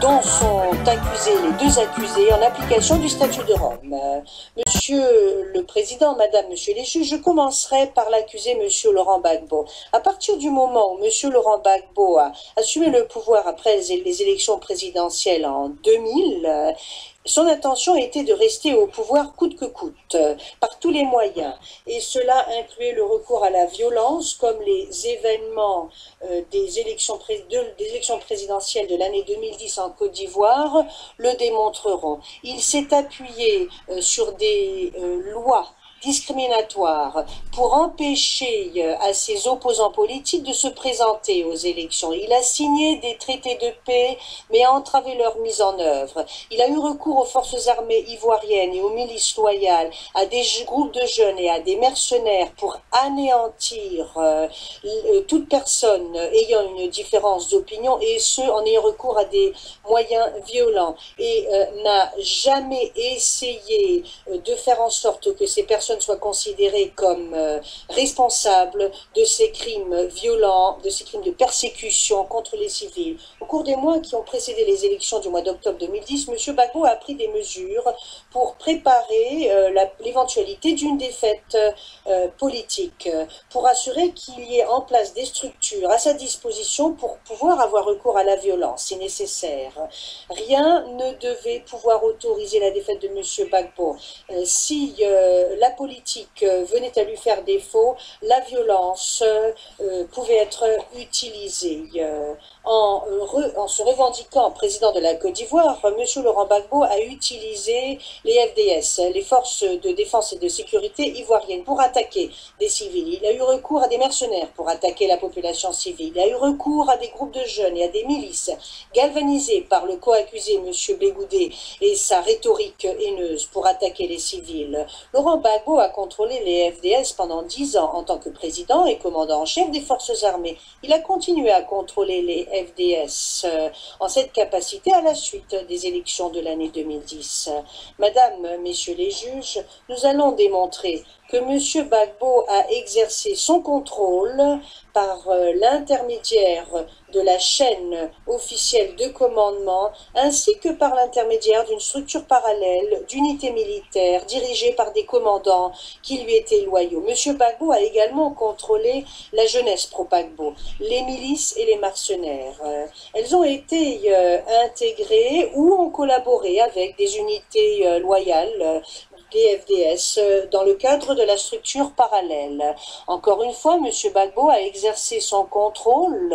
dont sont accusés les deux accusés en application du statut de Rome. Monsieur le Président, Madame, Monsieur les juges, je commencerai par l'accusé Monsieur Laurent Gbagbo. À partir du moment où Monsieur Laurent Gbagbo a assumé le pouvoir après les élections présidentielles en 2000, son intention était de rester au pouvoir coûte que coûte, par tous les moyens. Et cela incluait le recours à la violence, comme les événements des élections présidentielles de l'année 2010 en Côte d'Ivoire le démontreront. Il s'est appuyé sur des lois discriminatoire pour empêcher à ses opposants politiques de se présenter aux élections. Il a signé des traités de paix, mais a entravé leur mise en œuvre. Il a eu recours aux forces armées ivoiriennes et aux milices loyales, à des groupes de jeunes et à des mercenaires pour anéantir toute personne ayant une différence d'opinion, et ce, en ayant recours à des moyens violents, et n'a jamais essayé de faire en sorte que ces personnes soient considérées comme responsables de ces crimes violents, de ces crimes de persécution contre les civils. Au cours des mois qui ont précédé les élections du mois d'octobre 2010, M. Gbagbo a pris des mesures pour préparer l'éventualité d'une défaite politique, pour assurer qu'il y ait en place des structures à sa disposition pour pouvoir avoir recours à la violence si nécessaire. Rien ne devait pouvoir autoriser la défaite de M. Gbagbo. Si la politique venait à lui faire défaut, la violence pouvait être utilisée. En se revendiquant président de la Côte d'Ivoire, M. Laurent Gbagbo a utilisé les FDS, les forces de défense et de sécurité ivoiriennes, pour attaquer des civils. Il a eu recours à des mercenaires pour attaquer la population civile. Il a eu recours à des groupes de jeunes et à des milices galvanisés par le co-accusé M. Bégoudé et sa rhétorique haineuse pour attaquer les civils. Laurent Gbagbo a contrôlé les FDS pendant 10 ans en tant que président et commandant en chef des forces armées. Il a continué à contrôler les FDS en cette capacité à la suite des élections de l'année 2010. Madame, Messieurs les juges, nous allons démontrer que M. Gbagbo a exercé son contrôle par l'intermédiaire de la chaîne officielle de commandement, ainsi que par l'intermédiaire d'une structure parallèle d'unités militaires dirigées par des commandants qui lui étaient loyaux. M. Gbagbo a également contrôlé la jeunesse pro-Gbagbo, les milices et les mercenaires. Elles ont été intégrées ou ont collaboré avec des unités loyales des FDS dans le cadre de la structure parallèle. Encore une fois, M. Gbagbo a exercé son contrôle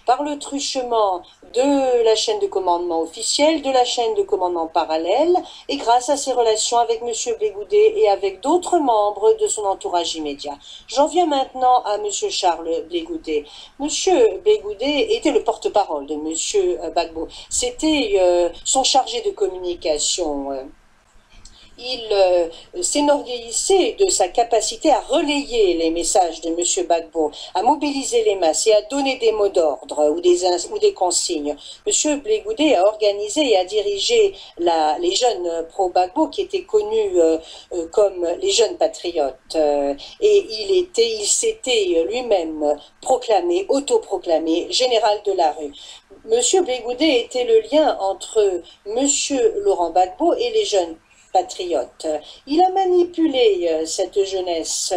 par le truchement de la chaîne de commandement officielle, de la chaîne de commandement parallèle, et grâce à ses relations avec M. Bégoudé et avec d'autres membres de son entourage immédiat. J'en viens maintenant à M. Charles Bégoudé. M. Bégoudé était le porte-parole de M. Gbagbo. C'était son chargé de communication. Il s'enorgueillissait de sa capacité à relayer les messages de M. Gbagbo, à mobiliser les masses et à donner des mots d'ordre ou des consignes. M. Bégoudé a organisé et a dirigé les jeunes pro-Gbagbo qui étaient connus comme les jeunes patriotes. Et il s'était lui-même autoproclamé général de la rue. M. Bégoudé était le lien entre M. Laurent Gbagbo et les jeunes patriote. Il a manipulé cette jeunesse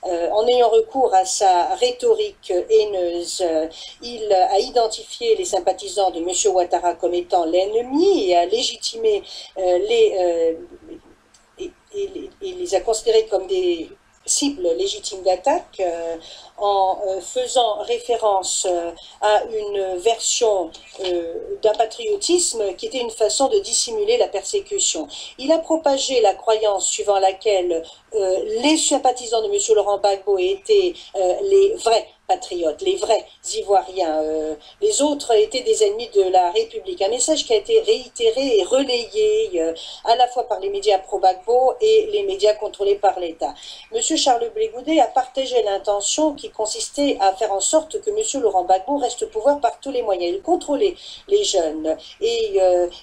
en ayant recours à sa rhétorique haineuse. Il a identifié les sympathisants de M. Ouattara comme étant l'ennemi et a légitimé et les a considérés comme des cibles légitimes d'attaque en faisant référence à une version d'un patriotisme qui était une façon de dissimuler la persécution. Il a propagé la croyance suivant laquelle les sympathisants de M. Laurent Gbagbo étaient les vrais patriotes, les vrais Ivoiriens. Les autres étaient des ennemis de la République. Un message qui a été réitéré et relayé à la fois par les médias pro-Gbagbo et les médias contrôlés par l'État. M. Charles Bégoudé a partagé l'intention qui consistait à faire en sorte que M. Laurent Gbagbo reste au pouvoir par tous les moyens. Il contrôlait les jeunes et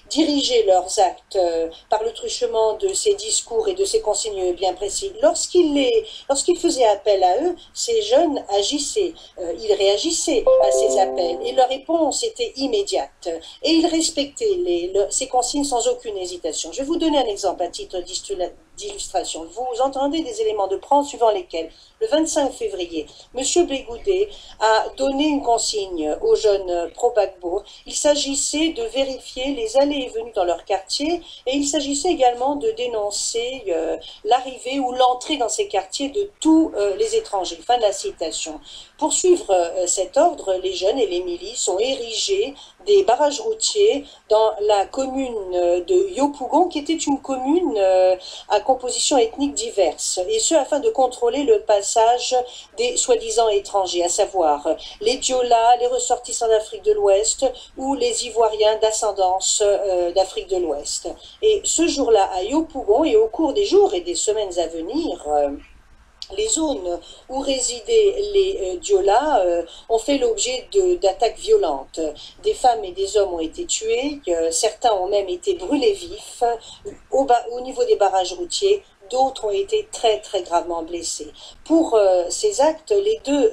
dirigeait leurs actes par le truchement de ses discours et de ses consignes bien précis. Lorsqu'il faisait appel à eux, ces jeunes agissaient, ils réagissaient à ces appels et leur réponse était immédiate. Et ils respectaient ces consignes sans aucune hésitation. Je vais vous donner un exemple à titre d'illustration. Vous entendez des éléments de preuve suivant lesquels, le 25 février, M. Bégoudé a donné une consigne aux jeunes pro-Gbagbo. Il s'agissait de vérifier les allées et venues dans leur quartier et il s'agissait également de dénoncer l'arrivée ou l'entrée dans ces quartiers de tous les étrangers. Fin de la citation. Pour suivre cet ordre, les jeunes et les milices ont érigé des barrages routiers dans la commune de Yopougon, qui était une commune à composition ethnique diverse, et ce afin de contrôler le passage des soi-disant étrangers, à savoir les Diola, les ressortissants d'Afrique de l'Ouest ou les Ivoiriens d'ascendance d'Afrique de l'Ouest. Et ce jour-là, à Yopougon, et au cours des jours et des semaines à venir, les zones où résidaient les Diola ont fait l'objet d'attaques violentes. Des femmes et des hommes ont été tués, certains ont même été brûlés vifs au niveau des barrages routiers. D'autres ont été très très gravement blessés. Pour ces actes, les deux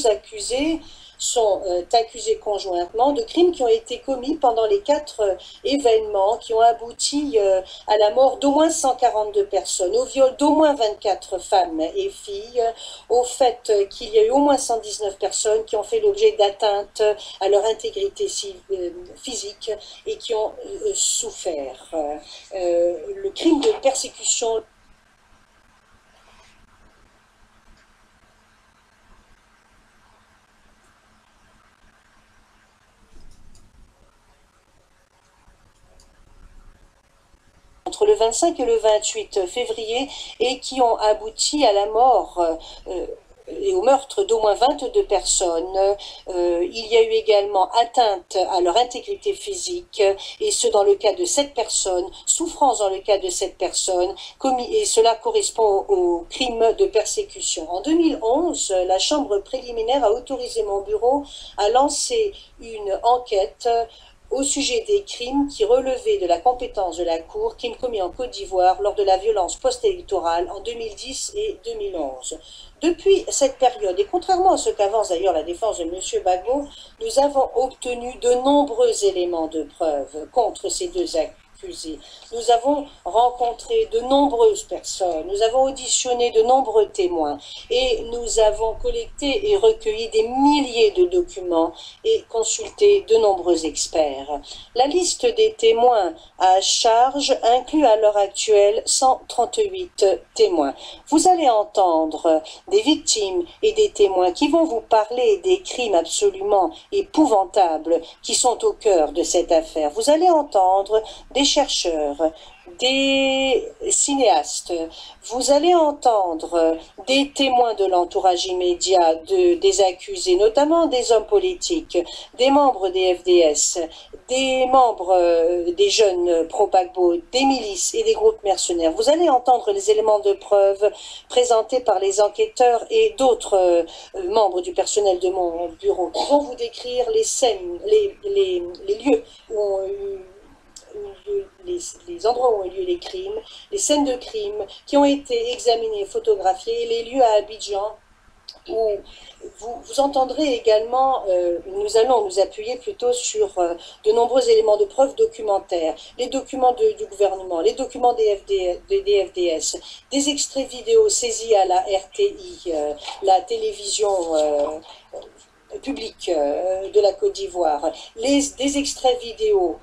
accusés sont accusés conjointement de crimes qui ont été commis pendant les 4 événements qui ont abouti à la mort d'au moins 142 personnes, au viol d'au moins 24 femmes et filles, au fait qu'il y a eu au moins 119 personnes qui ont fait l'objet d'atteintes à leur intégrité physique et qui ont souffert. Le crime de persécution entre le 25 et le 28 février et qui ont abouti à la mort et au meurtre d'au moins 22 personnes. Il y a eu également atteinte à leur intégrité physique, et ce dans le cas de 7 personnes, souffrance dans le cas de 7 personnes, et cela correspond au crime de persécution. En 2011, la Chambre préliminaire a autorisé mon bureau à lancer une enquête au sujet des crimes qui relevaient de la compétence de la Cour, crimes commis en Côte d'Ivoire lors de la violence post-électorale en 2010 et 2011. Depuis cette période, et contrairement à ce qu'avance d'ailleurs la défense de M. Gbagbo, nous avons obtenu de nombreux éléments de preuve contre ces deux accusés. Nous avons rencontré de nombreuses personnes, nous avons auditionné de nombreux témoins et nous avons collecté et recueilli des milliers de documents et consulté de nombreux experts. La liste des témoins à charge inclut à l'heure actuelle 138 témoins. Vous allez entendre des victimes et des témoins qui vont vous parler des crimes absolument épouvantables qui sont au cœur de cette affaire. Vous allez entendre des chercheurs, des cinéastes, vous allez entendre des témoins de l'entourage immédiat des accusés, notamment des hommes politiques, des membres des FDS, des membres des jeunes pro-Gbagbo, des milices et des groupes mercenaires. Vous allez entendre les éléments de preuve présentés par les enquêteurs et d'autres membres du personnel de mon bureau qui vont vous décrire les scènes, les lieux où ont eu les endroits où ont eu lieu les crimes, les scènes de crimes qui ont été examinées, photographiées, et les lieux à Abidjan où vous entendrez également, nous allons nous appuyer plutôt sur de nombreux éléments de preuve documentaires, les documents du gouvernement, les documents des FDS, des extraits vidéo saisis à la RTI, la télévision public de la Côte d'Ivoire, des extraits vidéo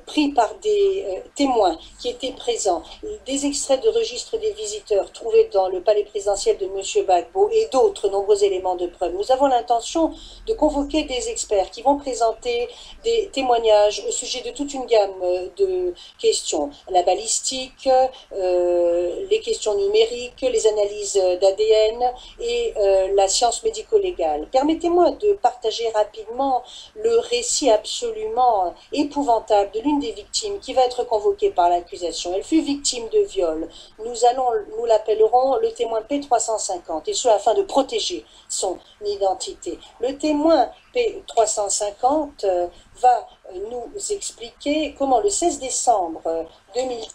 pris par des témoins qui étaient présents, des extraits de registre des visiteurs trouvés dans le palais présidentiel de M. Gbagbo et d'autres nombreux éléments de preuve. Nous avons l'intention de convoquer des experts qui vont présenter des témoignages au sujet de toute une gamme de questions, la balistique, les questions numériques, les analyses d'ADN et la science médico-légale. Permettez-moi de de partager rapidement le récit absolument épouvantable de l'une des victimes qui va être convoquée par l'accusation. Elle fut victime de viol. Nous l'appellerons le témoin P350, et ce afin de protéger son identité. Le témoin P350 va nous expliquer comment le 16 décembre 2010,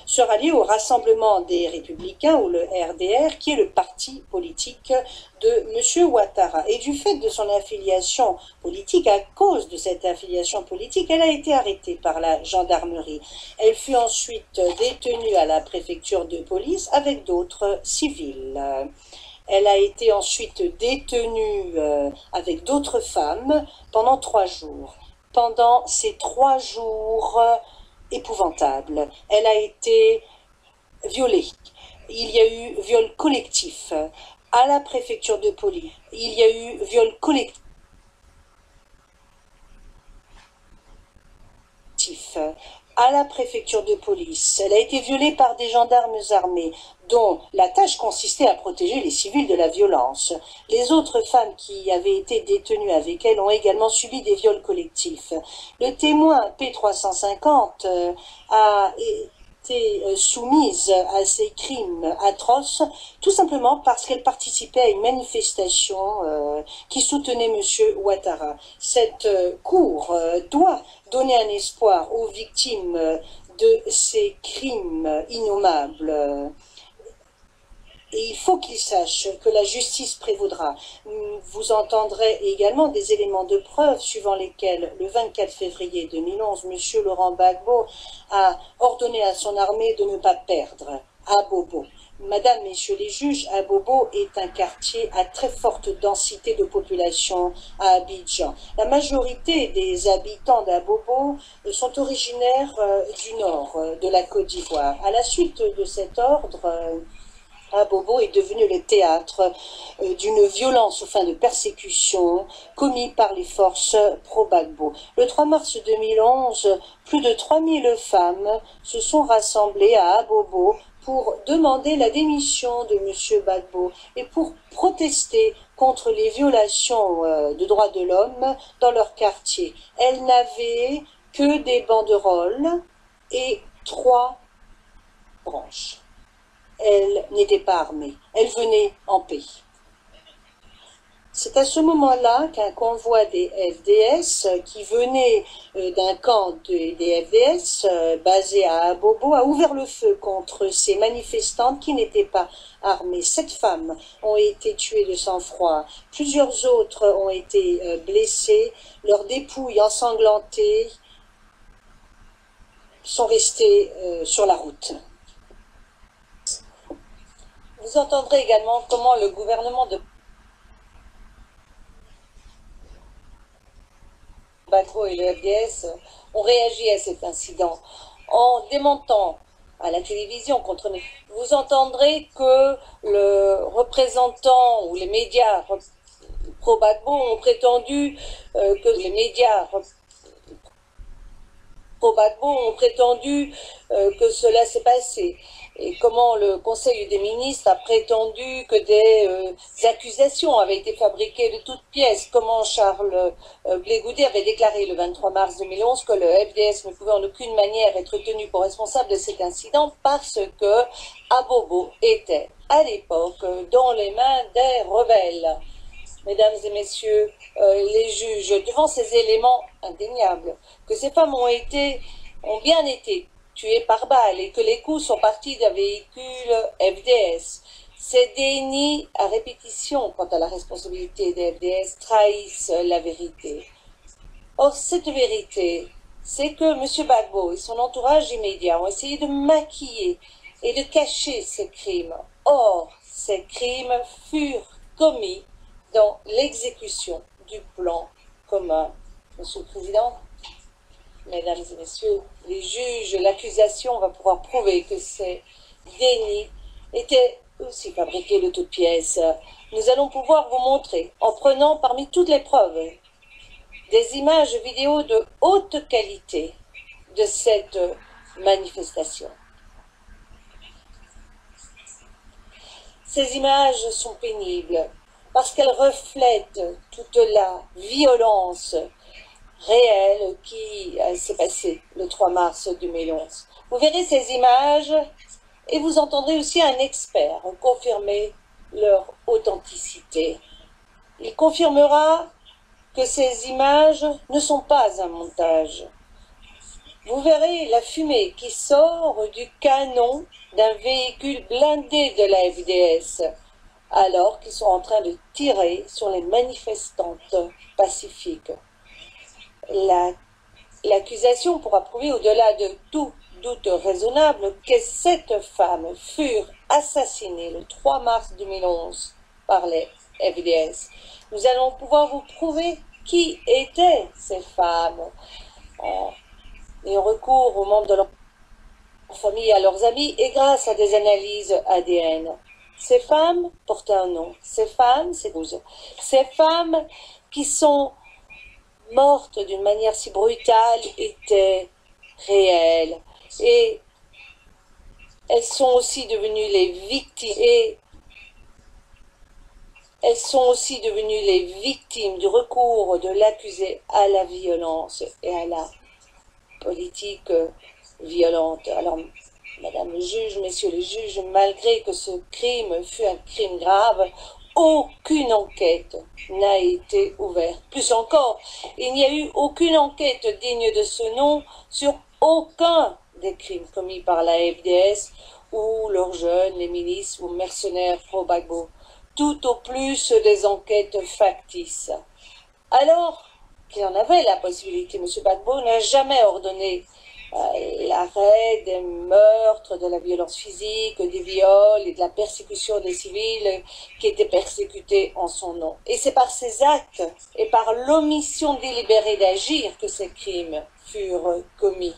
se rallier au Rassemblement des Républicains, ou le RDR, qui est le parti politique de M. Ouattara. Et du fait de son affiliation politique, à cause de cette affiliation politique, elle a été arrêtée par la gendarmerie. Elle fut ensuite détenue à la préfecture de police avec d'autres civils. Elle a été ensuite détenue avec d'autres femmes pendant 3 jours. Pendant ces 3 jours épouvantables, elle a été violée. Il y a eu viol collectif à la préfecture de police. Il y a eu viol collectif à la préfecture de police. Elle a été violée par des gendarmes armés dont la tâche consistait à protéger les civils de la violence. Les autres femmes qui avaient été détenues avec elle ont également subi des viols collectifs. Le témoin P350 a été soumise à ces crimes atroces tout simplement parce qu'elle participait à une manifestation qui soutenait M. Ouattara. Cette cour doit donner un espoir aux victimes de ces crimes innommables. Et il faut qu'ils sachent que la justice prévaudra. Vous entendrez également des éléments de preuve suivant lesquels, le 24 février 2011, M. Laurent Gbagbo a ordonné à son armée de ne pas perdre Abobo. Madame, Messieurs les juges, Abobo est un quartier à très forte densité de population à Abidjan. La majorité des habitants d'Abobo sont originaires du nord de la Côte d'Ivoire. À la suite de cet ordre, Abobo est devenu le théâtre d'une violence aux fins de persécution commise par les forces pro-Gbagbo. Le 3 mars 2011, plus de 3000 femmes se sont rassemblées à Abobo pour demander la démission de M. Gbagbo et pour protester contre les violations de droits de l'homme dans leur quartier. Elles n'avaient que des banderoles et 3 branches. Elle n'était pas armée, elle venait en paix. C'est à ce moment-là qu'un convoi des FDS, qui venait d'un camp des FDS basé à Abobo, a ouvert le feu contre ces manifestantes qui n'étaient pas armées. 7 femmes ont été tuées de sang-froid, plusieurs autres ont été blessées, leurs dépouilles ensanglantées sont restées sur la route. Vous entendrez également comment le gouvernement de Gbagbo et le FDS ont réagi à cet incident en démontant à la télévision contre nous. Vous entendrez que le représentant ou les médias pro-Gbagbo ont prétendu que les médias pro-Gbagbo ont prétendu que cela s'est passé. Et comment le Conseil des ministres a prétendu que des accusations avaient été fabriquées de toutes pièces. Comment Charles Blé Goudet avait déclaré le 23 mars 2011 que le FDS ne pouvait en aucune manière être tenu pour responsable de cet incident parce que Abobo était à l'époque dans les mains des rebelles. Mesdames et messieurs les juges, devant ces éléments indéniables, que ces femmes ont bien été tuées par balle et que les coups sont partis d'un véhicule FDS. Ces dénis à répétition quant à la responsabilité des FDS trahissent la vérité. Or, cette vérité, c'est que M. Gbagbo et son entourage immédiat ont essayé de maquiller et de cacher ces crimes. Or, ces crimes furent commis dans l'exécution du plan commun. Monsieur le Président, Mesdames et Messieurs les juges, l'accusation va pouvoir prouver que ces dénis étaient aussi fabriqués de toutes pièces. Nous allons pouvoir vous montrer, en prenant parmi toutes les preuves, des images vidéo de haute qualité de cette manifestation. Ces images sont pénibles parce qu'elles reflètent toute la violence réelle qui s'est passée le 3 mars 2011. Vous verrez ces images et vous entendrez aussi un expert confirmer leur authenticité. Il confirmera que ces images ne sont pas un montage. Vous verrez la fumée qui sort du canon d'un véhicule blindé de la FDS, alors qu'ils sont en train de tirer sur les manifestantes pacifiques. L'accusation pourra prouver au-delà de tout doute raisonnable que cette femme furent assassinées le 3 mars 2011 par les FDS. Nous allons pouvoir vous prouver qui étaient ces femmes en ayant recours aux membres de leur famille, à leurs amis et grâce à des analyses ADN. Ces femmes portent un nom. Ces femmes, c'est 12. Ces femmes qui sont mortes d'une manière si brutale étaient réelles. Et elles sont aussi devenues les victimes. Et elles sont aussi devenues les victimes du recours de l'accusé à la violence et à la politique violente. Alors, Madame le juge, Messieurs les juges, malgré que ce crime fut un crime grave, aucune enquête n'a été ouverte. Plus encore, il n'y a eu aucune enquête digne de ce nom sur aucun des crimes commis par la FDS ou leurs jeunes, les milices ou mercenaires pro-Gbagbo. Tout au plus des enquêtes factices. Alors qu'il en avait la possibilité, M. Gbagbo n'a jamais ordonné l'arrêt des meurtres, de la violence physique, des viols et de la persécution des civils qui étaient persécutés en son nom. Et c'est par ces actes et par l'omission délibérée d'agir que ces crimes furent commis.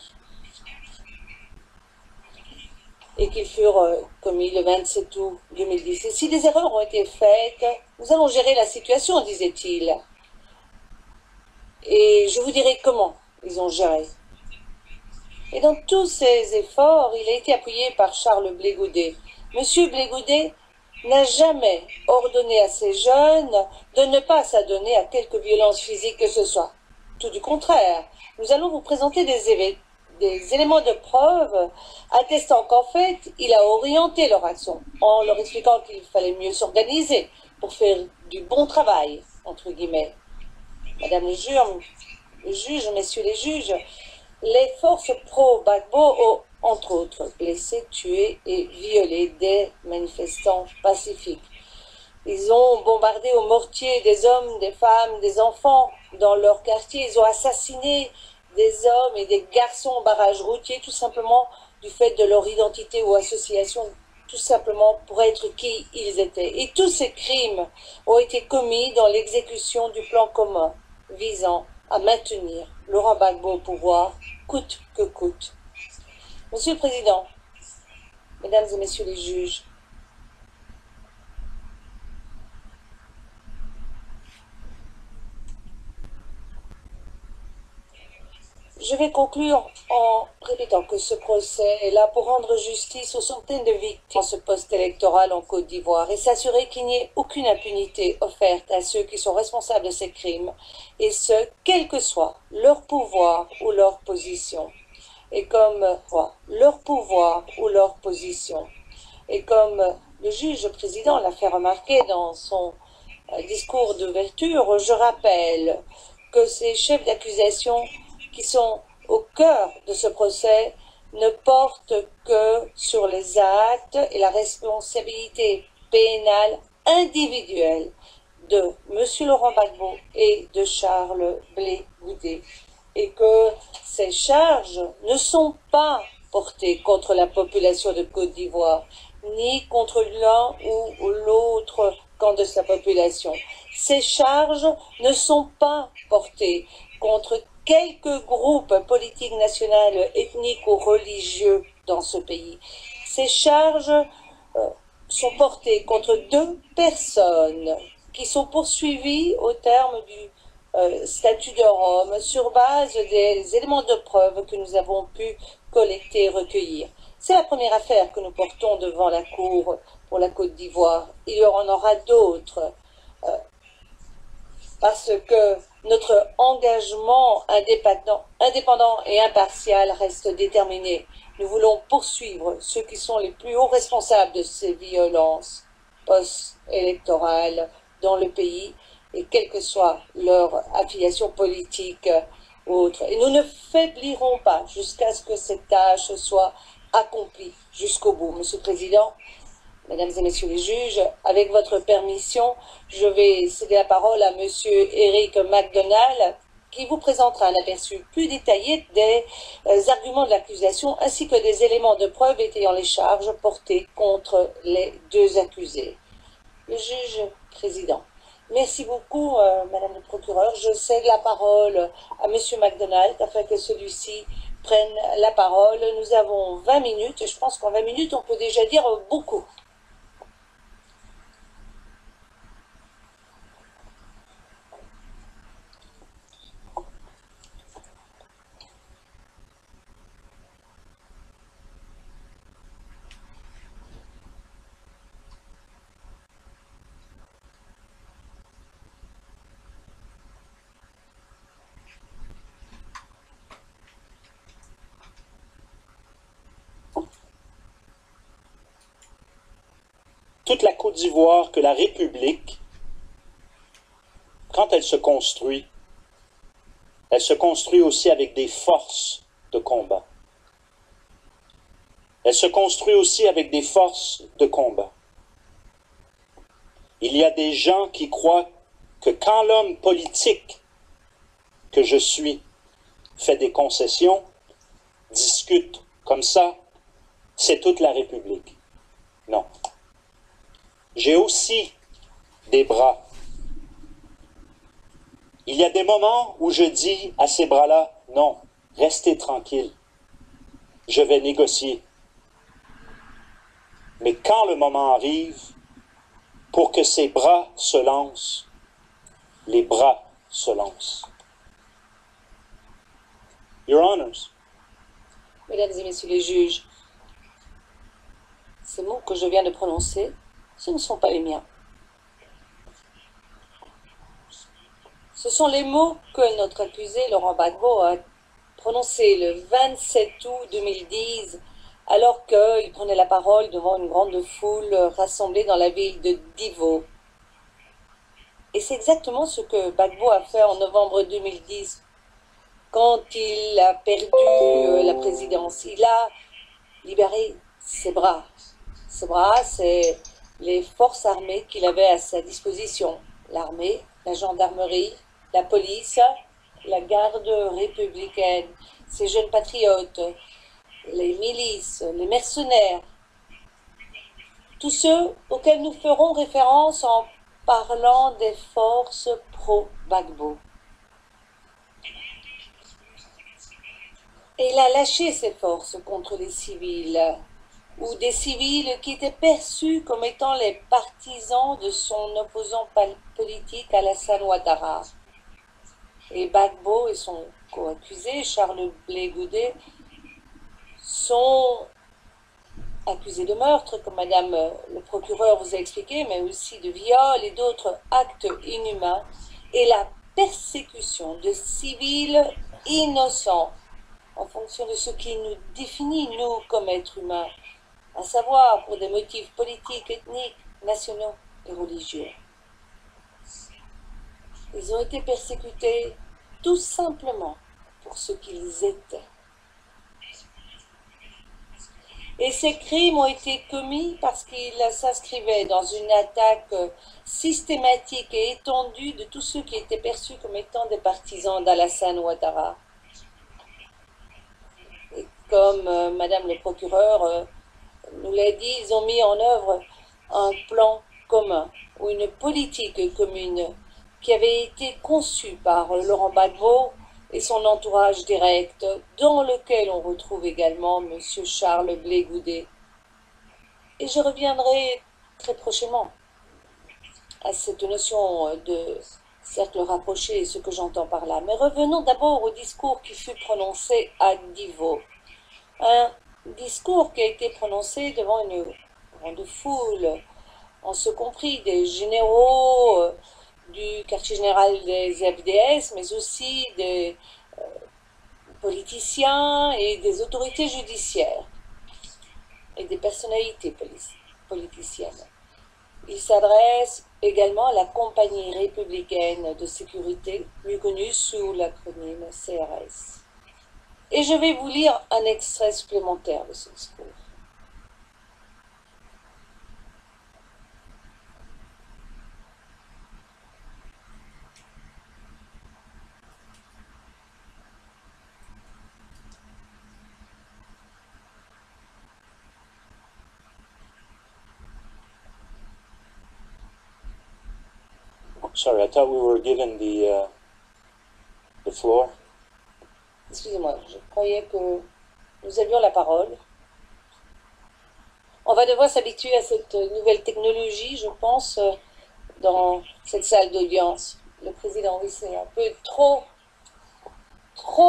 Et qu'ils furent commis le 27 août 2010. Et si des erreurs ont été faites, nous allons gérer la situation, disait-il. Et je vous dirai comment ils ont géré. Et dans tous ces efforts, il a été appuyé par Charles Blé Goudet. Monsieur Blé Goudet n'a jamais ordonné à ces jeunes de ne pas s'adonner à quelque violence physique que ce soit. Tout du contraire, nous allons vous présenter des éléments de preuve attestant qu'en fait, il a orienté leur action en leur expliquant qu'il fallait mieux s'organiser pour faire du bon travail, entre guillemets. Madame le juge, messieurs les juges, les forces pro-Gbagbo ont, entre autres, blessé, tué et violé des manifestants pacifiques. Ils ont bombardé au mortier des hommes, des femmes, des enfants dans leur quartier. Ils ont assassiné des hommes et des garçons au barrage routier, tout simplement du fait de leur identité ou association, tout simplement pour être qui ils étaient. Et tous ces crimes ont été commis dans l'exécution du plan commun visant à maintenir Laurent Gbagbo au pouvoir, coûte que coûte. Monsieur le Président, Mesdames et Messieurs les juges, je vais conclure en répétant que ce procès est là pour rendre justice aux centaines de victimes en ce post-électoral en Côte d'Ivoire et s'assurer qu'il n'y ait aucune impunité offerte à ceux qui sont responsables de ces crimes, et ce, quel que soit leur pouvoir ou leur position. Et comme leur pouvoir ou leur position. Et comme le juge président l'a fait remarquer dans son discours d'ouverture, je rappelle que ces chefs d'accusation qui sont au cœur de ce procès ne portent que sur les actes et la responsabilité pénale individuelle de M. Laurent Gbagbo et de Charles Blé Goudet. Et que ces charges ne sont pas portées contre la population de Côte d'Ivoire, ni contre l'un ou l'autre camp de sa population. Ces charges ne sont pas portées contre quelques groupes politiques nationaux, ethniques ou religieux dans ce pays. Ces charges sont portées contre 2 personnes qui sont poursuivies au terme du statut de Rome sur base des éléments de preuve que nous avons pu collecter et recueillir. C'est la première affaire que nous portons devant la Cour pour la Côte d'Ivoire. Il y en aura d'autres, parce que notre engagement indépendant et impartial reste déterminé. Nous voulons poursuivre ceux qui sont les plus hauts responsables de ces violences post-électorales dans le pays, et quelle que soit leur affiliation politique ou autre. Et nous ne faiblirons pas jusqu'à ce que cette tâche soit accomplie jusqu'au bout. Monsieur le Président, Mesdames et Messieurs les juges, avec votre permission, je vais céder la parole à Monsieur Eric McDonald, qui vous présentera un aperçu plus détaillé des arguments de l'accusation ainsi que des éléments de preuve étayant les charges portées contre les deux accusés. Le juge président. Merci beaucoup, Madame le procureur. Je cède la parole à Monsieur McDonald afin que celui-ci prenne la parole. Nous avons 20 minutes et je pense qu'en 20 minutes, on peut déjà dire beaucoup. Toute la Côte d'Ivoire, que la République, quand elle se construit aussi avec des forces de combat. Elle se construit aussi avec des forces de combat. Il y a des gens qui croient que quand l'homme politique que je suis fait des concessions, discute comme ça, c'est toute la République. Non. J'ai aussi des bras. Il y a des moments où je dis à ces bras-là, non, restez tranquille, je vais négocier. Mais quand le moment arrive, pour que ces bras se lancent, les bras se lancent. Your Honors. Mesdames et Messieurs les juges, ces mots que je viens de prononcer, ce ne sont pas les miens. Ce sont les mots que notre accusé, Laurent Gbagbo, a prononcés le 27 août 2010, alors qu'il prenait la parole devant une grande foule rassemblée dans la ville de Divo. Et c'est exactement ce que Gbagbo a fait en novembre 2010, quand il a perdu la présidence. Il a libéré ses bras. Ses bras, c'est les forces armées qu'il avait à sa disposition. L'armée, la gendarmerie, la police, la garde républicaine, ces jeunes patriotes, les milices, les mercenaires, tous ceux auxquels nous ferons référence en parlant des forces pro-Gbagbo. Et il a lâché ses forces contre les civils, ou des civils qui étaient perçus comme étant les partisans de son opposant politique Alassane Ouattara. Et Gbagbo et son co-accusé, Charles Blé Goudé, sont accusés de meurtre, comme Madame le procureur vous a expliqué, mais aussi de viol et d'autres actes inhumains, et la persécution de civils innocents, en fonction de ce qui nous définit, nous, comme êtres humains, à savoir pour des motifs politiques, ethniques, nationaux et religieux. Ils ont été persécutés tout simplement pour ce qu'ils étaient. Et ces crimes ont été commis parce qu'ils s'inscrivaient dans une attaque systématique et étendue de tous ceux qui étaient perçus comme étant des partisans d'Alassane Ouattara. Et comme Madame le procureur nous l'a dit, ils ont mis en œuvre un plan commun ou une politique commune qui avait été conçue par Laurent Gbagbo et son entourage direct, dans lequel on retrouve également M. Charles Blé Goudé. Et je reviendrai très prochainement à cette notion de cercle rapproché et ce que j'entends par là. Mais revenons d'abord au discours qui fut prononcé à Divo. Un discours qui a été prononcé devant une grande foule, en ce compris des généraux du quartier général des FDS, mais aussi des politiciens et des autorités judiciaires et des personnalités politiciennes. Il s'adresse également à la compagnie républicaine de sécurité, mieux connue sous l'acronyme CRS. Et je vais vous lire un extrait supplémentaire de ce discours. Sorry, I thought we were given the floor. Excusez-moi, je croyais que nous avions la parole. On va devoir s'habituer à cette nouvelle technologie, je pense, dans cette salle d'audience. Le président, oui, c'est un peu trop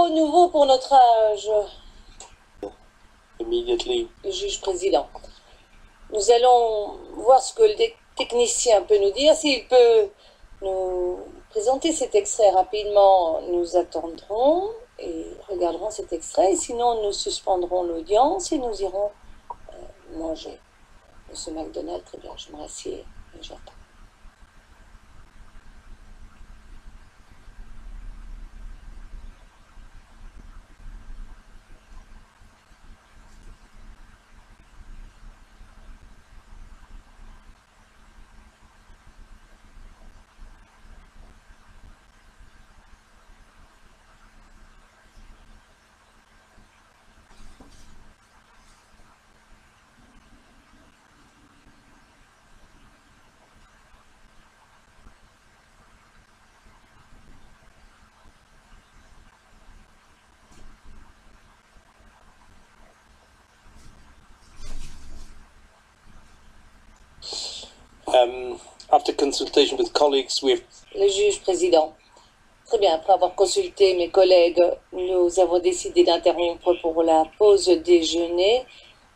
nouveau pour notre âge. Immediately. Le juge président. Nous allons voir ce que le technicien peut nous dire. S'il peut nous présenter cet extrait rapidement, nous attendrons et regarderons cet extrait. Sinon, nous suspendrons l'audience et nous irons manger. Monsieur McDonald, très bien, je me rassieds et j'attends. After consultation with colleagues, we've... Le juge président. Très bien, après avoir consulté mes collègues, nous avons décidé d'interrompre pour la pause déjeuner.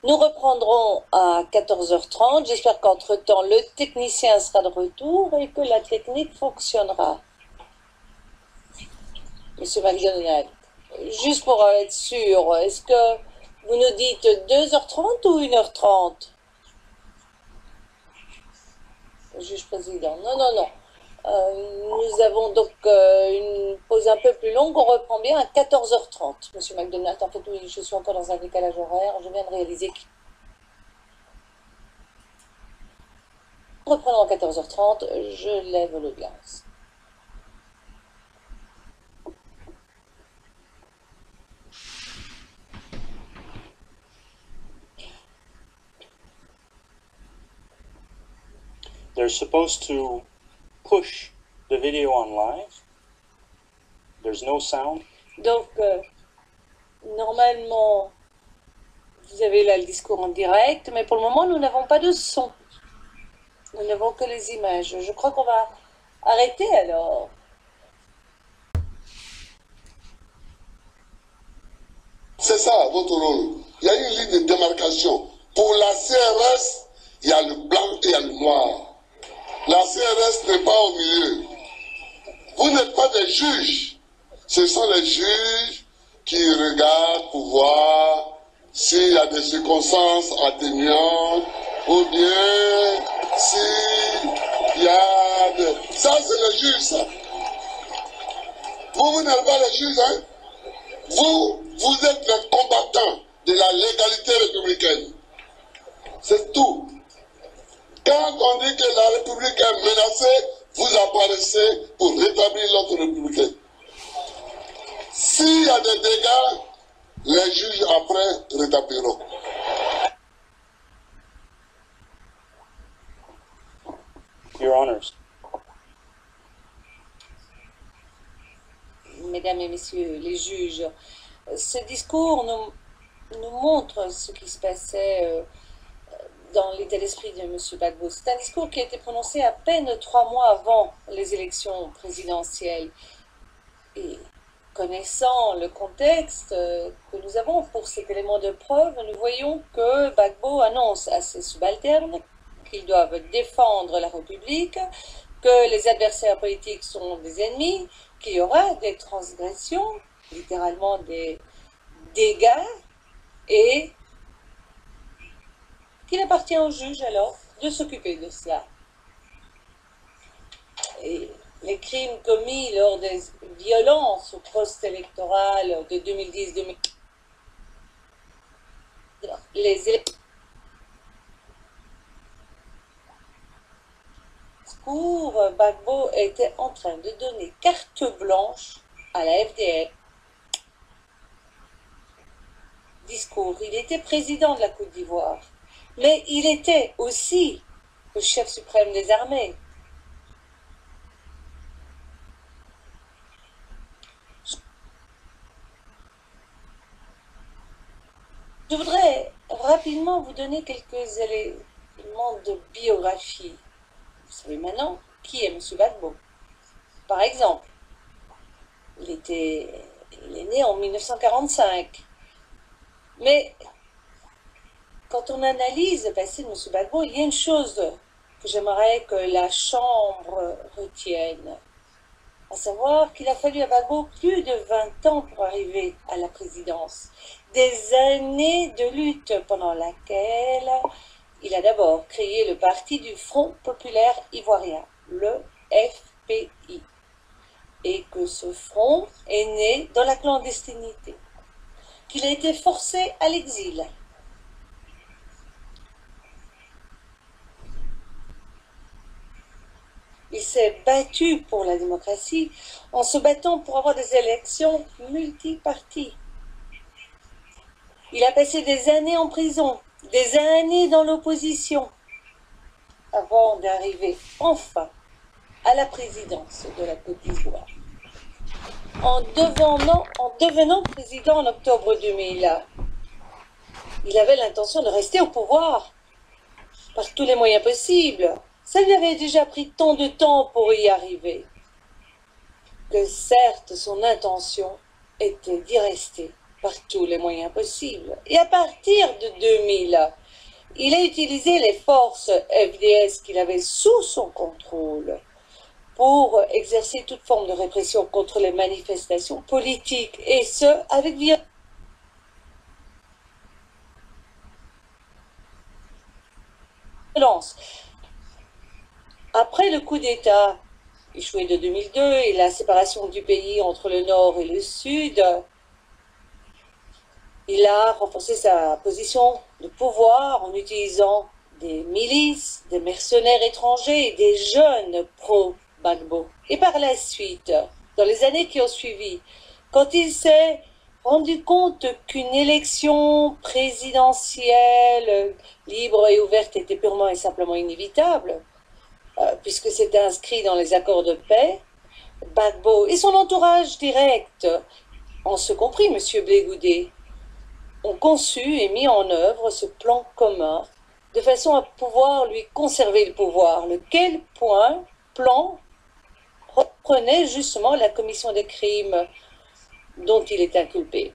Nous reprendrons à 14h30. J'espère qu'entre-temps, le technicien sera de retour et que la technique fonctionnera. Monsieur McDonald, juste pour être sûr, est-ce que vous nous dites 2h30 ou 1h30? Juge président. Non, non, non. Nous avons donc une pause un peu plus longue. On reprend bien à 14h30. Monsieur McDonald, en fait, oui, je suis encore dans un décalage horaire. Je viens de réaliser que... Reprenons à 14h30. Je lève l'audience. They're supposed to push the video on live. There's no sound. Donc, normalement, vous avez là le discours en direct, mais pour le moment, nous n'avons pas de son. Nous n'avons que les images. Je crois qu'on va arrêter alors. C'est ça votre rôle. Il y a une ligne de démarcation. Pour la CRS, il y a le blanc et il y a le noir. La CRS n'est pas au milieu. Vous n'êtes pas des juges. Ce sont les juges qui regardent pour voir s'il y a des circonstances atténuantes ou bien s'il y a des... Ça, c'est les juges, ça. Vous n'êtes pas les juges, hein. Vous êtes les combattants de la légalité républicaine. C'est tout. Quand on dit que la République est menacée, vous apparaissez pour rétablir l'ordre républicain. S'il y a des dégâts, les juges après rétabliront. Your Honors. Mesdames et messieurs les juges, ce discours nous montre ce qui se passait dans l'état d'esprit de M. Gbagbo. C'est un discours qui a été prononcé à peine 3 mois avant les élections présidentielles. Et Connaissant le contexte que nous avons pour cet élément de preuve, nous voyons que Gbagbo annonce à ses subalternes qu'ils doivent défendre la République, que les adversaires politiques sont des ennemis, qu'il y aura des transgressions, littéralement des dégâts, et qu'il appartient au juge alors de s'occuper de cela. Et les crimes commis lors des violences post-électorales de 2010-2011, les élections Gbagbo était en train de donner carte blanche à la FDL. Discours, il était président de la Côte d'Ivoire, mais il était aussi le chef suprême des armées. Je voudrais rapidement vous donner quelques éléments de biographie. Vous savez maintenant qui est M. Gbagbo. Par exemple, il est né en 1945. Mais quand on analyse le passé de M. Gbagbo, il y a une chose que j'aimerais que la Chambre retienne, à savoir qu'il a fallu à Gbagbo plus de 20 ans pour arriver à la présidence. Des années de lutte pendant laquelle il a d'abord créé le parti du Front populaire ivoirien, le FPI, et que ce front est né dans la clandestinité, qu'il a été forcé à l'exil. Il s'est battu pour la démocratie en se battant pour avoir des élections multiparties. Il a passé des années en prison, des années dans l'opposition, avant d'arriver enfin à la présidence de la Côte d'Ivoire. En devenant président en octobre 2000, il avait l'intention de rester au pouvoir par tous les moyens possibles. Ça lui avait déjà pris tant de temps pour y arriver que certes son intention était d'y rester par tous les moyens possibles. Et à partir de 2000, il a utilisé les forces FDS qu'il avait sous son contrôle pour exercer toute forme de répression contre les manifestations politiques, et ce, avec violence. Après le coup d'État échoué de 2002 et la séparation du pays entre le Nord et le Sud, il a renforcé sa position de pouvoir en utilisant des milices, des mercenaires étrangers et des jeunes pro-Gbagbo. Et par la suite, dans les années qui ont suivi, quand il s'est rendu compte qu'une élection présidentielle libre et ouverte était purement et simplement inévitable, puisque c'était inscrit dans les accords de paix, Gbagbo et son entourage direct, en ce compris M. Blé Goudé, ont conçu et mis en œuvre ce plan commun de façon à pouvoir lui conserver le pouvoir, lequel plan reprenait justement la commission des crimes dont il est inculpé.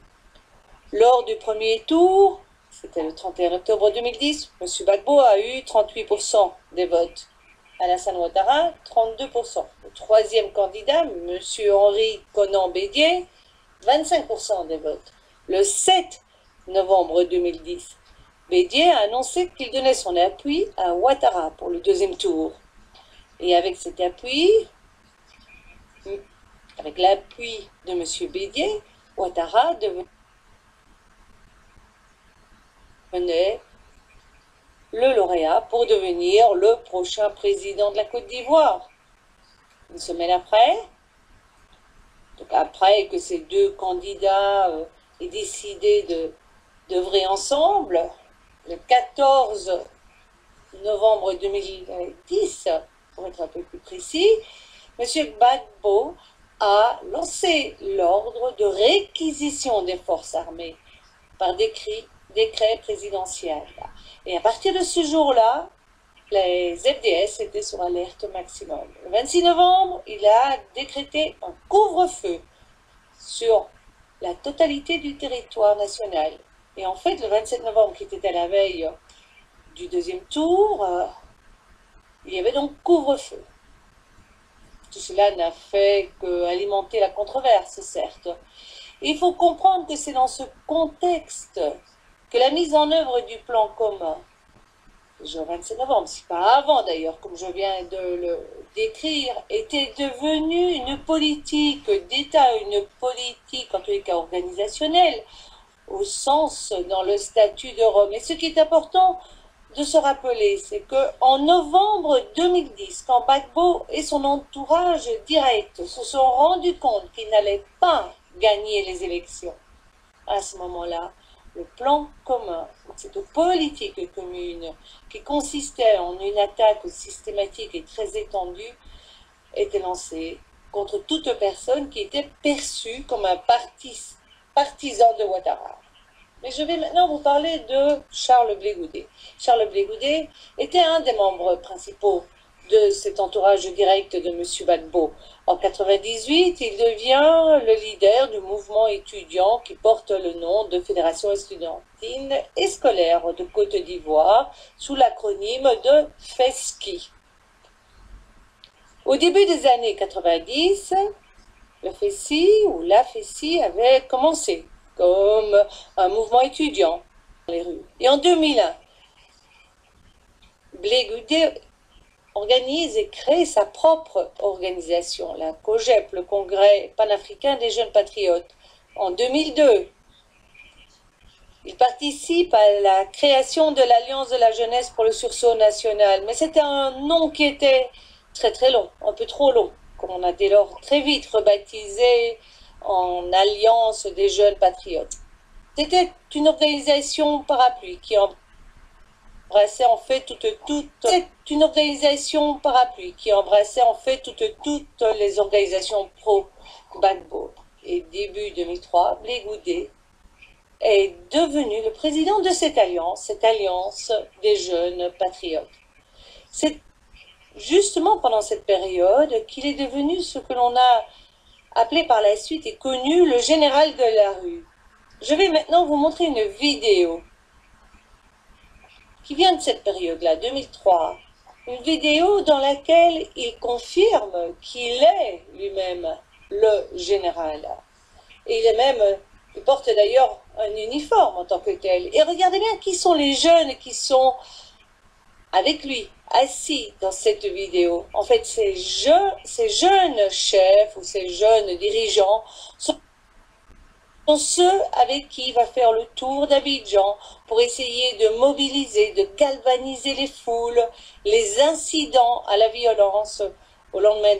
Lors du premier tour, c'était le 31 octobre 2010, M. Gbagbo a eu 38% des votes. Alassane Ouattara, 32%. Le troisième candidat, M. Henri Konan Bédié, 25% des votes. Le 7 novembre 2010, Bédié a annoncé qu'il donnait son appui à Ouattara pour le deuxième tour. Et avec cet appui, avec l'appui de M. Bédié, Ouattara devenait le lauréat pour devenir le prochain président de la Côte d'Ivoire. Une semaine après, donc après que ces deux candidats aient décidé d'œuvrer ensemble, le 14 novembre 2010, pour être un peu plus précis, M. Gbagbo a lancé l'ordre de réquisition des forces armées par décret présidentiel. Et à partir de ce jour-là, les FDS étaient sur alerte maximum. Le 26 novembre, il a décrété un couvre-feu sur la totalité du territoire national. Et en fait, le 27 novembre, qui était à la veille du deuxième tour, il y avait donc couvre-feu. Tout cela n'a fait qu'alimenter la controverse, certes. Et il faut comprendre que c'est dans ce contexte que la mise en œuvre du plan commun, le 27 novembre, c'est pas avant d'ailleurs, comme je viens de le décrire, était devenue une politique d'État, une politique en tous les cas organisationnelle, au sens dans le statut de Rome. Et ce qui est important de se rappeler, c'est qu'en novembre 2010, quand Gbagbo et son entourage direct se sont rendus compte qu'ils n'allaient pas gagner les élections, à ce moment-là, le plan commun, cette politique commune qui consistait en une attaque systématique et très étendue, était lancée contre toute personne qui était perçue comme un partisan de Ouattara. Mais je vais maintenant vous parler de Charles Blé Goudet. Charles Blé Goudet était un des membres principaux de cet entourage direct de M. Gbagbo. En 1998, il devient le leader du mouvement étudiant qui porte le nom de Fédération estudiantine et scolaire de Côte d'Ivoire, sous l'acronyme de FESCI. Au début des années 90, le FESCI ou la FESCI avait commencé comme un mouvement étudiant dans les rues. Et en 2001, Blé Goudet organise et crée sa propre organisation, la COGEP, le Congrès panafricain des jeunes patriotes. En 2002, il participe à la création de l'Alliance de la jeunesse pour le sursaut national. Mais c'était un nom qui était très très long, un peu trop long, qu'on a dès lors très vite rebaptisé en Alliance des jeunes patriotes. C'était une organisation parapluie qui embrassait en fait toutes les organisations pro-Gbagbo. Et début 2003, Blé Goudet est devenu le président de cette alliance des jeunes patriotes. C'est justement pendant cette période qu'il est devenu ce que l'on a appelé par la suite et connu le général de la rue. Je vais maintenant vous montrer une vidéo qui vient de cette période-là, 2003. Une vidéo dans laquelle il confirme qu'il est lui-même le général. Et il porte d'ailleurs un uniforme en tant que tel. Et regardez bien qui sont les jeunes qui sont avec lui, assis dans cette vidéo. En fait, ces jeunes chefs ou ces jeunes dirigeants sont ceux avec qui il va faire le tour d'Abidjan pour essayer de mobiliser, de galvaniser les foules, les incidents à la violence au lendemain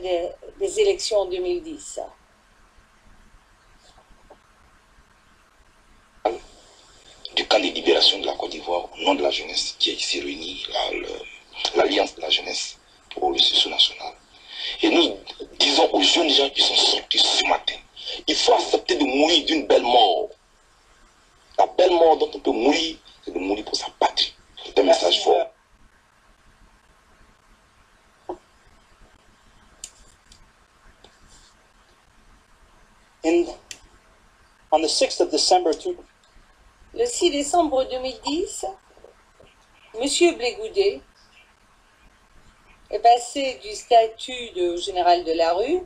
des élections en 2010. Du camp de libération de la Côte d'Ivoire, au nom de la jeunesse qui est ici réunie, l'Alliance de la jeunesse pour le sursaut national. Et nous disons aux jeunes gens qui sont sortis ce matin, il faut accepter de mourir d'une belle mort. La belle mort dont on peut mourir, c'est de mourir pour sa patrie. C'est un message fort. On the 6th of December, Le 6 décembre 2010, M. Blé Goudet est passé du statut de général de la rue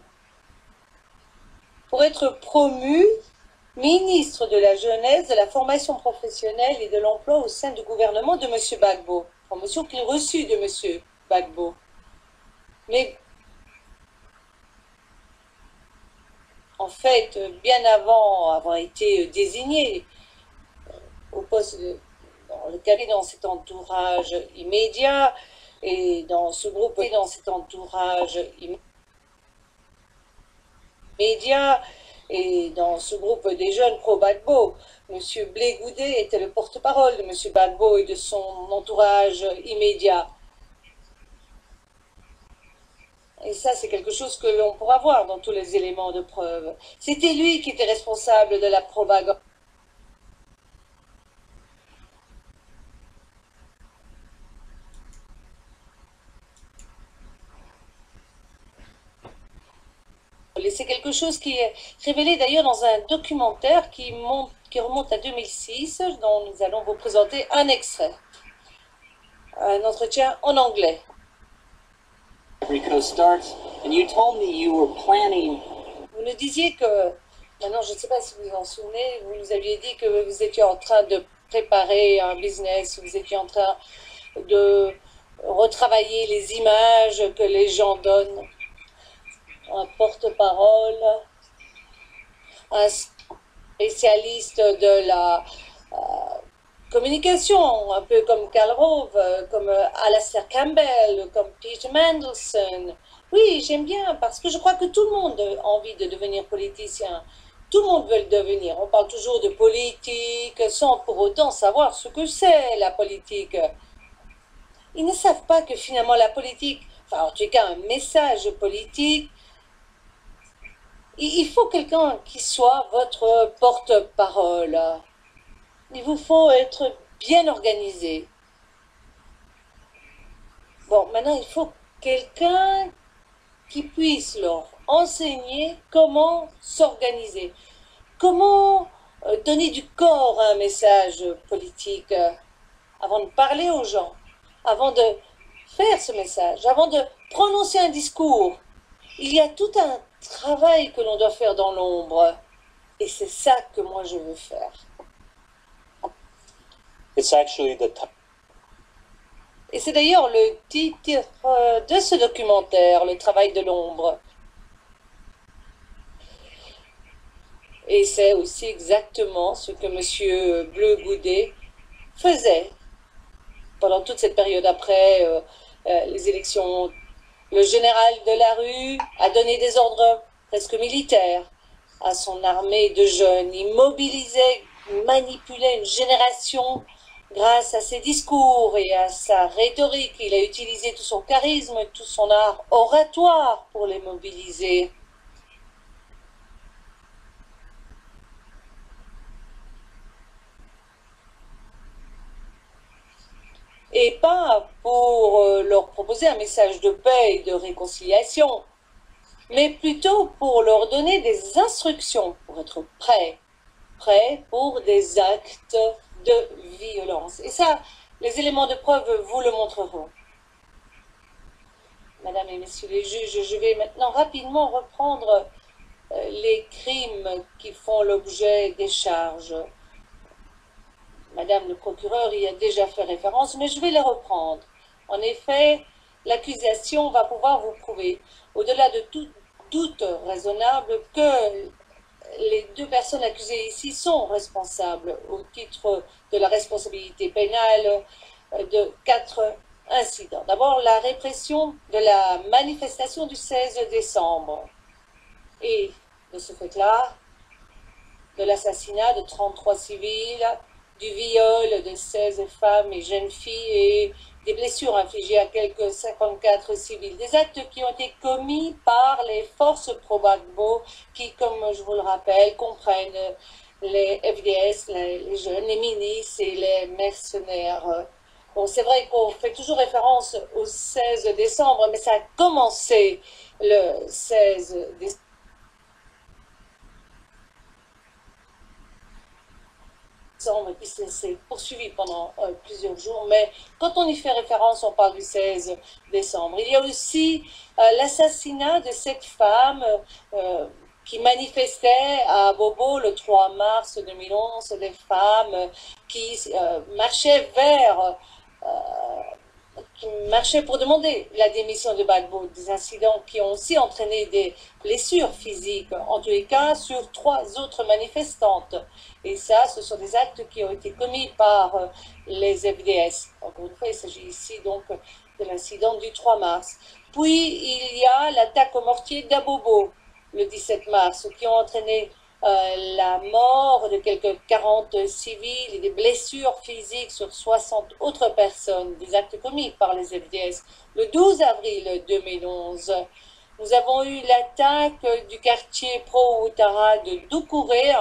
pour être promu ministre de la jeunesse, de la formation professionnelle et de l'emploi au sein du gouvernement de M. Gbagbo, promotion qu'il reçut de M. Gbagbo. Mais en fait, bien avant avoir été désigné au poste dans le cabinet, dans cet entourage immédiat, et dans ce groupe, et dans ce groupe des jeunes pro-Gbagbo, M. Blé Goudet était le porte-parole de M. Gbagbo et de son entourage immédiat. Et ça, c'est quelque chose que l'on pourra voir dans tous les éléments de preuve. C'était lui qui était responsable de la propagande. parole. Et c'est quelque chose qui est révélé d'ailleurs dans un documentaire qui remonte à 2006, dont nous allons vous présenter un extrait. Un entretien en anglais. Rico starts, and you told me you were planning. Vous nous disiez que, maintenant je ne sais pas si vous vous en souvenez, vous nous aviez dit que vous étiez en train de préparer un business, vous étiez en train de retravailler les images que les gens donnent. Un porte-parole, un spécialiste de la communication, un peu comme Karl Rove, comme Alastair Campbell, comme Peter Mandelson. Oui, j'aime bien, parce que je crois que tout le monde a envie de devenir politicien. Tout le monde veut le devenir. On parle toujours de politique, sans pour autant savoir ce que c'est, la politique. Ils ne savent pas que finalement la politique, enfin en tout cas un message politique, il faut quelqu'un qui soit votre porte-parole. Il vous faut être bien organisé. Bon, maintenant, il faut quelqu'un qui puisse leur enseigner comment s'organiser, comment donner du corps à un message politique avant de parler aux gens, avant de faire ce message, avant de prononcer un discours. Il y a tout un travail que l'on doit faire dans l'ombre. Et c'est ça que moi je veux faire. It's actually the Et c'est d'ailleurs le titre de ce documentaire, Le travail de l'ombre. Et c'est aussi exactement ce que M. Bleu-Goudet faisait pendant toute cette période après les élections. Le général de la rue a donné des ordres presque militaires à son armée de jeunes. Il mobilisait, manipulait une génération grâce à ses discours et à sa rhétorique. Il a utilisé tout son charisme, tout son art oratoire pour les mobiliser. Et pas pour leur proposer un message de paix et de réconciliation, mais plutôt pour leur donner des instructions pour être prêts pour des actes de violence. Et ça, les éléments de preuve vous le montreront. Mesdames et messieurs les juges, je vais maintenant rapidement reprendre les crimes qui font l'objet des charges. Madame le procureur y a déjà fait référence, mais je vais les reprendre. En effet, l'accusation va pouvoir vous prouver, au-delà de tout doute raisonnable, que les deux personnes accusées ici sont responsables au titre de la responsabilité pénale de 4 incidents. D'abord, la répression de la manifestation du 16 décembre et, de ce fait-là, de l'assassinat de 33 civils, du viol de 16 femmes et jeunes filles et des blessures infligées à quelques 54 civils. Des actes qui ont été commis par les forces pro-Gbagbo qui, comme je vous le rappelle, comprennent les FDS, les jeunes, les milices et les mercenaires. Bon, c'est vrai qu'on fait toujours référence au 16 décembre, mais ça a commencé le 16 décembre. Et puis c'est poursuivi pendant plusieurs jours, mais quand on y fait référence, on parle du 16 décembre. Il y a aussi l'assassinat de cette femme qui manifestait à Bobo le 3 mars 2011, des femmes qui marchaient qui marchaient pour demander la démission de Gbagbo, des incidents qui ont aussi entraîné des blessures physiques, en tous les cas sur 3 autres manifestantes. Et ça, ce sont des actes qui ont été commis par les FDS. Encore une fois, il s'agit ici donc de l'incident du 3 mars. Puis, il y a l'attaque au mortier d'Abobo, le 17 mars, qui ont entraîné la mort de quelques 40 civils et des blessures physiques sur 60 autres personnes, des actes commis par les FDS. Le 12 avril 2011, nous avons eu l'attaque du quartier pro-Ouattara de Doucouré,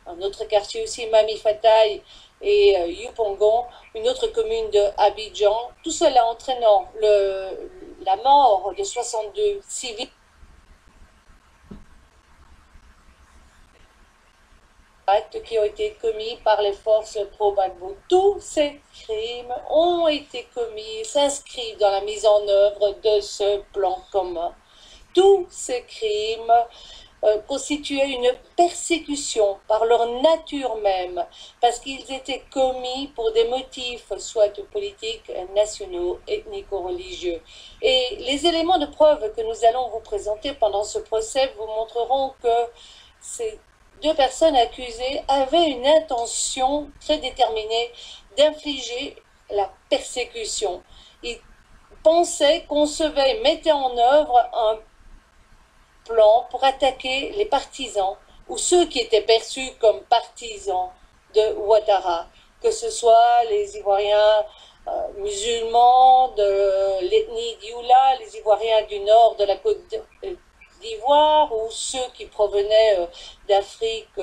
un autre quartier aussi, Mami Fataï et Yupongon, une autre commune de Abidjan, tout cela entraînant la mort de 62 civils actes qui ont été commis par les forces pro-Gbagbo. Tous ces crimes ont été commis, s'inscrivent dans la mise en œuvre de ce plan commun. Tous ces crimes constituaient une persécution par leur nature même, parce qu'ils étaient commis pour des motifs soit politiques, nationaux, ethnico-religieux. Et les éléments de preuve que nous allons vous présenter pendant ce procès vous montreront que ces deux personnes accusées avaient une intention très déterminée d'infliger la persécution. Ils pensaient, concevaient, mettaient en œuvre un plan pour attaquer les partisans ou ceux qui étaient perçus comme partisans de Ouattara, que ce soit les Ivoiriens musulmans de l'ethnie Dioula, les Ivoiriens du nord de la Côte d'Ivoire ou ceux qui provenaient d'Afrique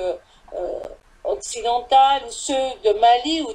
occidentale ou ceux de Mali ou